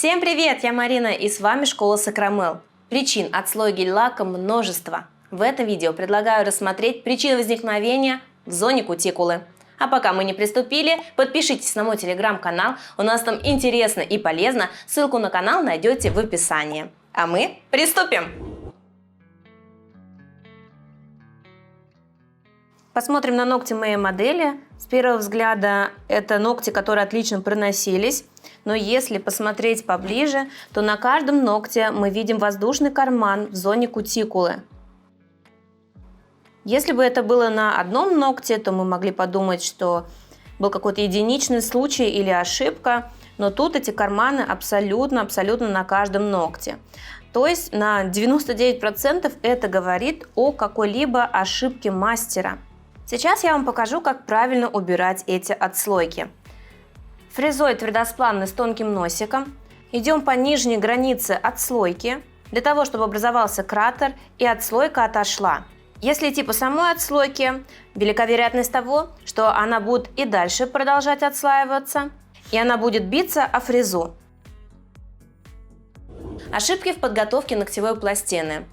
Всем привет, я Марина и с вами школа Сакрамел. Причин отслоя гель-лака множество. В этом видео предлагаю рассмотреть причины возникновения в зоне кутикулы. А пока мы не приступили, подпишитесь на мой телеграм-канал, у нас там интересно и полезно, ссылку на канал найдете в описании. А мы приступим! Посмотрим на ногти моей модели. С первого взгляда это ногти, которые отлично проносились. Но если посмотреть поближе, то на каждом ногте мы видим воздушный карман в зоне кутикулы. Если бы это было на одном ногте, то мы могли подумать, что был какой-то единичный случай или ошибка. Но тут эти карманы абсолютно на каждом ногте. То есть на 99% это говорит о какой-либо ошибке мастера. Сейчас я вам покажу, как правильно убирать эти отслойки. Фрезой твердосплавной с тонким носиком идем по нижней границе отслойки, для того, чтобы образовался кратер и отслойка отошла. Если идти по самой отслойке, велика вероятность того, что она будет и дальше продолжать отслаиваться, и она будет биться о фрезу. Ошибки в подготовке ногтевой пластины.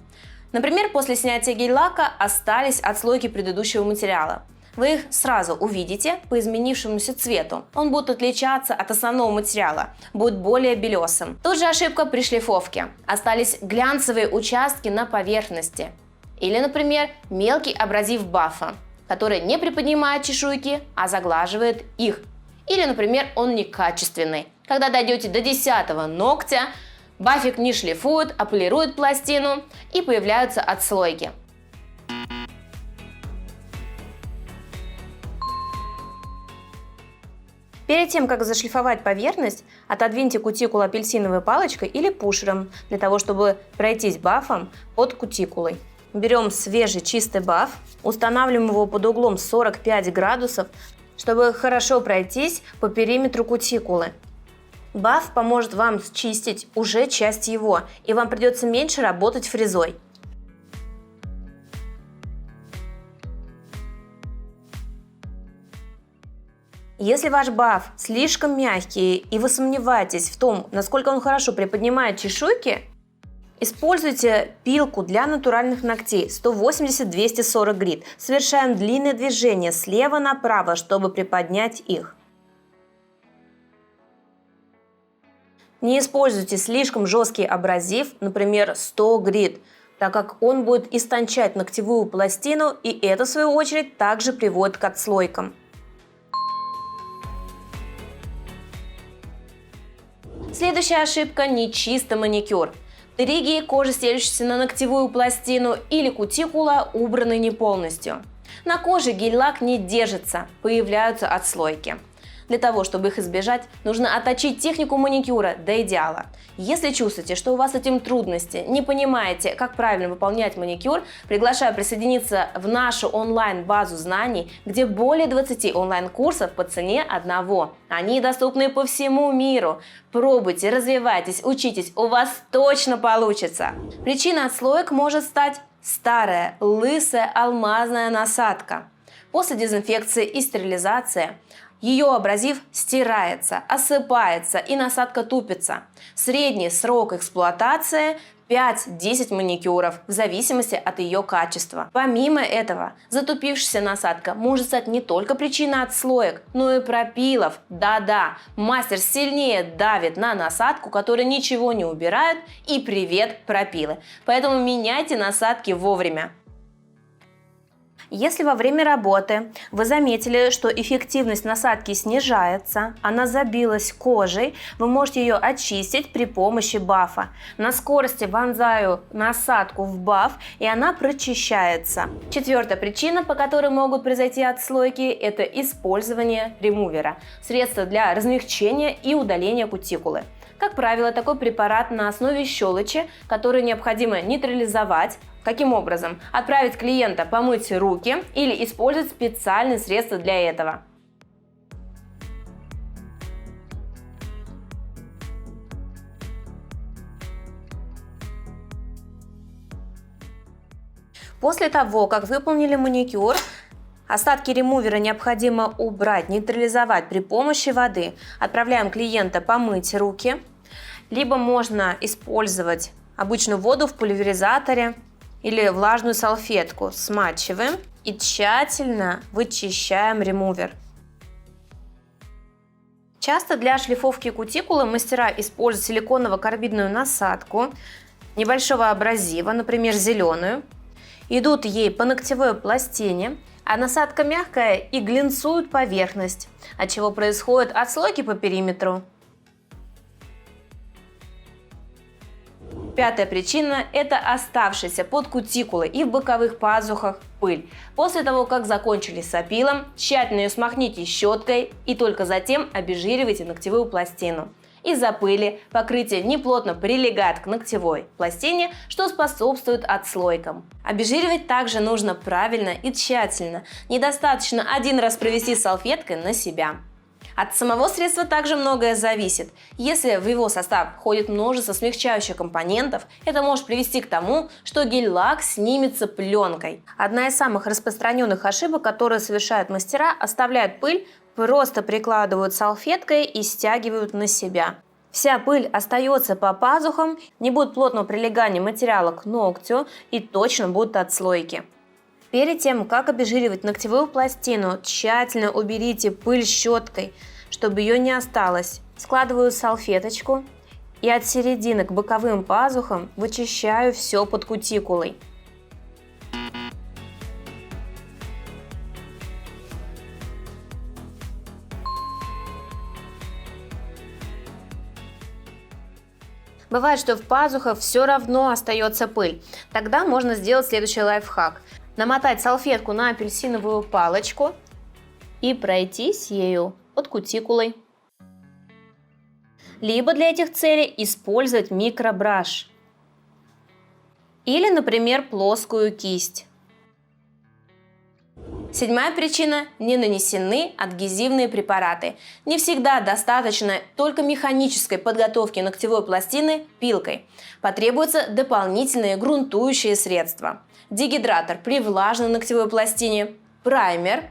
Например, после снятия гель-лака остались отслойки предыдущего материала. Вы их сразу увидите по изменившемуся цвету. Он будет отличаться от основного материала, будет более белесым. Тут же ошибка при шлифовке. Остались глянцевые участки на поверхности. Или, например, мелкий абразив бафа, который не приподнимает чешуйки, а заглаживает их. Или, например, он некачественный. Когда дойдете до 10-го ногтя, бафик не шлифует, а полирует пластину, и появляются отслойки. Перед тем, как зашлифовать поверхность, отодвиньте кутикулу апельсиновой палочкой или пушером, для того, чтобы пройтись бафом под кутикулой. Берем свежий чистый баф, устанавливаем его под углом 45 градусов, чтобы хорошо пройтись по периметру кутикулы. Баф поможет вам счистить уже часть его, и вам придется меньше работать фрезой. Если ваш баф слишком мягкий и вы сомневаетесь в том, насколько он хорошо приподнимает чешуйки, используйте пилку для натуральных ногтей 180-240 грит. Совершаем длинные движения слева направо, чтобы приподнять их. Не используйте слишком жесткий абразив, например, 100 грит, так как он будет истончать ногтевую пластину, и это, в свою очередь, также приводит к отслойкам. Следующая ошибка – нечистый маникюр. Триги, кожа, стелющаяся на ногтевую пластину, или кутикула убраны не полностью. На коже гель-лак не держится, появляются отслойки. Для того, чтобы их избежать, нужно отточить технику маникюра до идеала. Если чувствуете, что у вас с этим трудности, не понимаете, как правильно выполнять маникюр, приглашаю присоединиться в нашу онлайн-базу знаний, где более 20 онлайн-курсов по цене одного. Они доступны по всему миру. Пробуйте, развивайтесь, учитесь, у вас точно получится. Причиной отслоек может стать старая, лысая алмазная насадка. После дезинфекции и стерилизации ее абразив стирается, осыпается и насадка тупится. Средний срок эксплуатации 5-10 маникюров в зависимости от ее качества. Помимо этого, затупившаяся насадка может стать не только причиной отслоек, но и пропилов. Да-да, мастер сильнее давит на насадку, которая ничего не убирает, и привет пропилы. Поэтому меняйте насадки вовремя. Если во время работы вы заметили, что эффективность насадки снижается, она забилась кожей, вы можете ее очистить при помощи бафа. На скорости вонзаю насадку в баф, и она прочищается. Четвертая причина, по которой могут произойти отслойки, это использование ремувера, средства для размягчения и удаления кутикулы. Как правило, такой препарат на основе щелочи, который необходимо нейтрализовать. Каким образом? Отправить клиента помыть руки или использовать специальные средства для этого. После того, как выполнили маникюр, остатки ремувера необходимо убрать, нейтрализовать при помощи воды. Отправляем клиента помыть руки. Либо можно использовать обычную воду в пульверизаторе или влажную салфетку. Смачиваем и тщательно вычищаем ремувер. Часто для шлифовки кутикулы мастера используют силиконово-карбидную насадку небольшого абразива, например, зеленую. Идут ей по ногтевой пластине, а насадка мягкая и глинцует поверхность, отчего происходят отслойки по периметру. Пятая причина – это оставшаяся под кутикулой и в боковых пазухах пыль. После того, как закончили с опилом, тщательно ее смахните щеткой и только затем обезжиривайте ногтевую пластину. Из-за пыли покрытие неплотно прилегает к ногтевой пластине, что способствует отслойкам. Обезжиривать также нужно правильно и тщательно. Недостаточно один раз провести салфеткой на себя. От самого средства также многое зависит. Если в его состав входит множество смягчающих компонентов, это может привести к тому, что гель-лак снимется пленкой. Одна из самых распространенных ошибок, которые совершают мастера, оставляют пыль, просто прикладывают салфеткой и стягивают на себя. Вся пыль остается по пазухам, не будет плотного прилегания материала к ногтю и точно будут отслойки. Перед тем, как обезжиривать ногтевую пластину, тщательно уберите пыль щеткой, чтобы ее не осталось. Складываю салфеточку и от середины к боковым пазухам вычищаю все под кутикулой. Бывает, что в пазухах все равно остается пыль. Тогда можно сделать следующий лайфхак. Намотать салфетку на апельсиновую палочку и пройтись ею под кутикулой. Либо для этих целей использовать микробраш. Или, например, плоскую кисть. Седьмая причина – не нанесены адгезивные препараты. Не всегда достаточно только механической подготовки ногтевой пластины пилкой. Потребуются дополнительные грунтующие средства. Дегидратор при влажной ногтевой пластине, праймер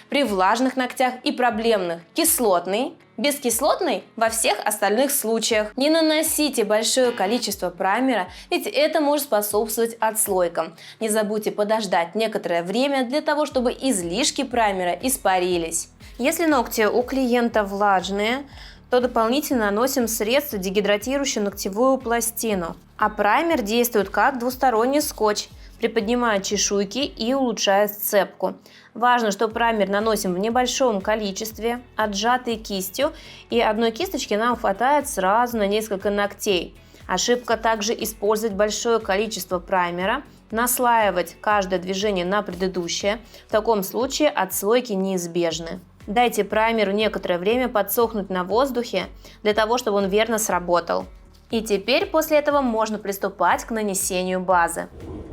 при влажных ногтях и проблемных, кислотный, бескислотный во всех остальных случаях. Не наносите большое количество праймера, ведь это может способствовать отслойкам. Не забудьте подождать некоторое время для того, чтобы излишки праймера испарились. Если ногти у клиента влажные, то дополнительно наносим средство, дегидратирующее ногтевую пластину. А праймер действует как двусторонний скотч, приподнимает чешуйки и улучшает сцепку. Важно, что праймер наносим в небольшом количестве, отжатой кистью, и одной кисточки нам хватает сразу на несколько ногтей. Ошибка также использовать большое количество праймера, наслаивать каждое движение на предыдущее. В таком случае отслойки неизбежны. Дайте праймеру некоторое время подсохнуть на воздухе, для того, чтобы он верно сработал. И теперь после этого можно приступать к нанесению базы.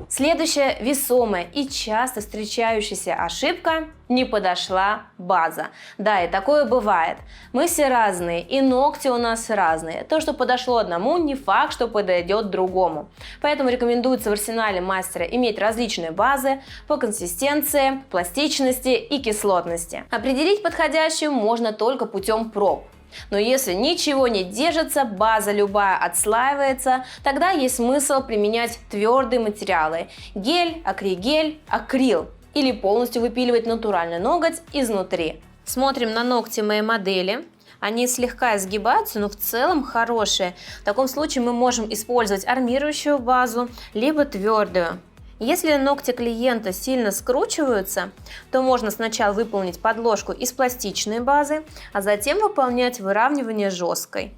Следующая весомая и часто встречающаяся ошибка – не подошла база. Да, и такое бывает. Мы все разные, и ногти у нас разные. То, что подошло одному, не факт, что подойдет другому. Поэтому рекомендуется в арсенале мастера иметь различные базы по консистенции, пластичности и кислотности. Определить подходящую можно только путем проб. Но если ничего не держится, база любая отслаивается, тогда есть смысл применять твердые материалы – гель, акригель, акрил или полностью выпиливать натуральный ноготь изнутри. Смотрим на ногти моей модели. Они слегка изгибаются, но в целом хорошие. В таком случае мы можем использовать армирующую базу, либо твердую. Если ногти клиента сильно скручиваются, то можно сначала выполнить подложку из пластичной базы, а затем выполнять выравнивание жесткой.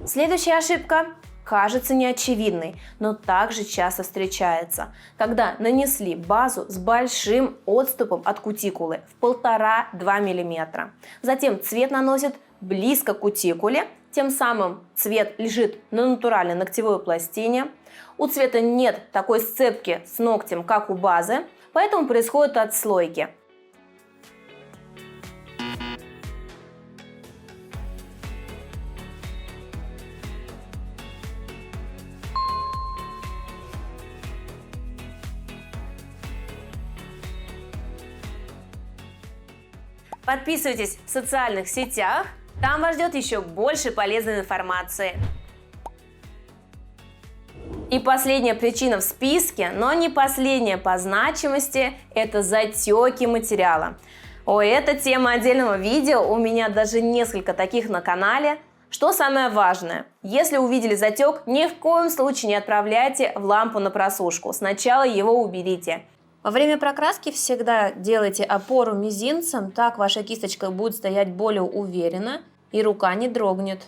Следующая ошибка кажется неочевидной, но также часто встречается, когда нанесли базу с большим отступом от кутикулы в 1,5–2 мм. Затем цвет наносят близко к кутикуле, тем самым цвет лежит на натуральной ногтевой пластине. У цвета нет такой сцепки с ногтем, как у базы, поэтому происходят отслойки. Подписывайтесь в социальных сетях, там вас ждет еще больше полезной информации. И последняя причина в списке, но не последняя по значимости, это затеки материала. Ой, это тема отдельного видео, у меня даже несколько таких на канале. Что самое важное, если увидели затек, ни в коем случае не отправляйте в лампу на просушку, сначала его уберите. Во время прокраски всегда делайте опору мизинцем, так ваша кисточка будет стоять более уверенно и рука не дрогнет.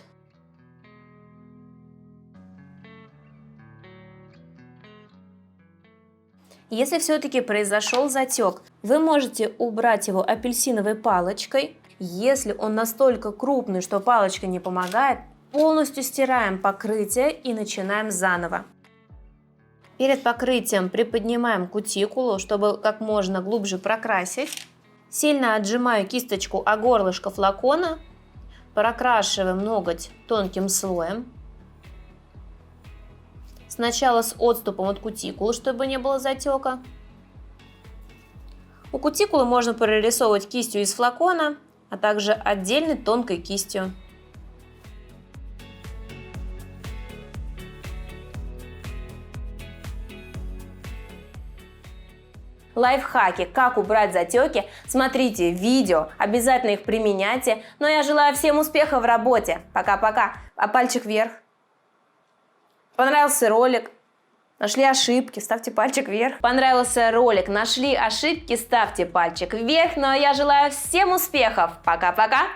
Если все-таки произошел затек, вы можете убрать его апельсиновой палочкой. Если он настолько крупный, что палочка не помогает, полностью стираем покрытие и начинаем заново. Перед покрытием приподнимаем кутикулу, чтобы как можно глубже прокрасить. Сильно отжимаю кисточку о горлышко флакона, прокрашиваем ноготь тонким слоем. Сначала с отступом от кутикулы, чтобы не было затека. У кутикулы можно прорисовывать кистью из флакона, а также отдельной тонкой кистью. Лайфхаки, как убрать затеки, смотрите видео, обязательно их применяйте. Но я желаю всем успеха в работе. Пока-пока. А пальчик вверх. Понравился ролик? Нашли ошибки? Ставьте пальчик вверх. Понравился ролик? Нашли ошибки? Ставьте пальчик вверх. Ну а я желаю всем успехов. Пока-пока.